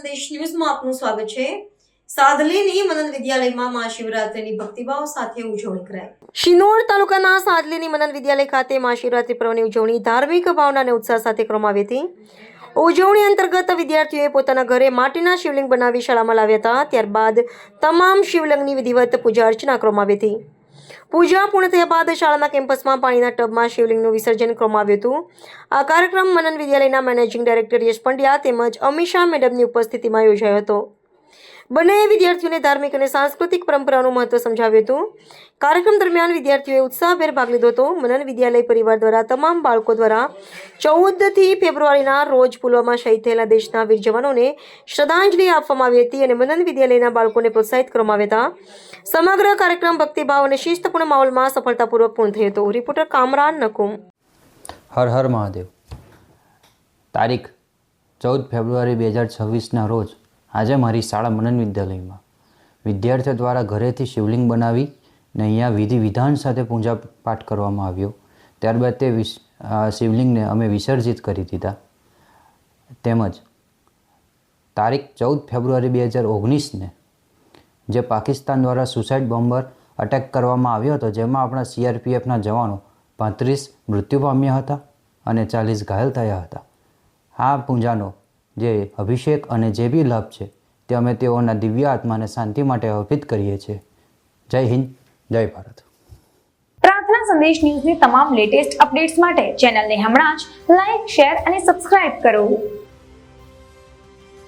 સંદેશ ન્યૂઝમાં આપનું સ્વાગત છે। સાદલીની મનન વિદ્યાલયમાં મહાશિવરાત્રિની ભક્તિભાવ સાથે ઉજવણી કરાઈ। શિનોર તાલુકાના સાદલીની મનન વિદ્યાલય ખાતે મહાશિવરાત્રિ પર્વની ઉજવણી ધાર્મિક ભાવના અને ઉત્સાહ સાથે કરવામાં આવી હતી। ઉજવણી અંતર્ગત વિદ્યાર્થીઓએ પોતાના ઘરે માટીના શિવલિંગ બનાવી શાળામાં લાવ્યા હતા। ત્યારબાદ તમામ શિવલિંગની વિધિવત પૂજા અર્ચના કરવામાં આવી હતી। પૂજા પૂર્ણ થયા બાદ શાળાના કેમ્પસમાં પાણીના ટબમાં શિવલિંગનું વિસર્જન કરવામાં આવ્યું હતું। આ કાર્યક્રમ મનન વિદ્યાલયના મેનેજિંગ ડાયરેક્ટર યશ પંડ્યા તેમજ અમીષા મેડમની ઉપસ્થિતિમાં યોજાયો હતો। બંને વિદ્યાર્થીઓને ધાર્મિક અને સાંસ્કૃતિક પરંપરાનું મહત્વ સમજાવ્યું હતું। કાર્યક્રમ દરમિયાન વિદ્યાર્થીઓએ ઉત્સાહભેર ભાગ લીધો હતો। મનન વિદ્યાલય પરિવાર દ્વારા તમામ બાળકો દ્વારા 14 ફેબ્રુઆરીના રોજ પુલવામા શહીદ થયેલા દેશના વીર જવાનોને શ્રદ્ધાંજલિ આપવામાં આવી હતી અને મનન વિદ્યાલયના બાળકોને પ્રોત્સાહિત કરવામાં આવ્યા હતા। સમગ્ર કાર્યક્રમ ભક્તિભાવ અને શિસ્તપૂર્ણ માહોલમાં સફળતાપૂર્વક પૂર્ણ થયો હતો। રિપોર્ટર કામરાન નકુમ। હર હર મહાદેવ। તારીખ 14 ફેબ્રુઆરી 2026ના રોજ આજે મારી શાળા મનન વિદ્યાલયમાં વિદ્યાર્થીઓ દ્વારા ઘરેથી શિવલિંગ બનાવી ને અહીંયા વિધિ વિધાન સાથે પૂજા પાઠ કરવામાં આવ્યો। ત્યારબાદ તે શિવલિંગને અમે વિસર્જિત કરી દીધા। તેમજ તારીખ 14 ફેબ્રુઆરી 2019ને જે પાકિસ્તાન દ્વારા સુસાઇડ બોમ્બર અટેક કરવામાં આવ્યો હતો, જેમાં આપણા CRPFના જવાનો 35 મૃત્યુ પામ્યા હતા અને 40 ઘાયલ થયા હતા। આ પૂજાનો જે અભિષેક અને જે બી લાભ છે તે અમે તેઓના દિવ્ય આત્માને શાંતિ માટે અર્પિત કરીએ છીએ। જય હિન્દ, જય ભારત। પ્રાર્થના સંદેશ ન્યૂઝની તમામ લેટેસ્ટ અપડેટ્સ માટે ચેનલને હમણાં જ લાઈક, શેર અને સબસ્ક્રાઇબ કરો।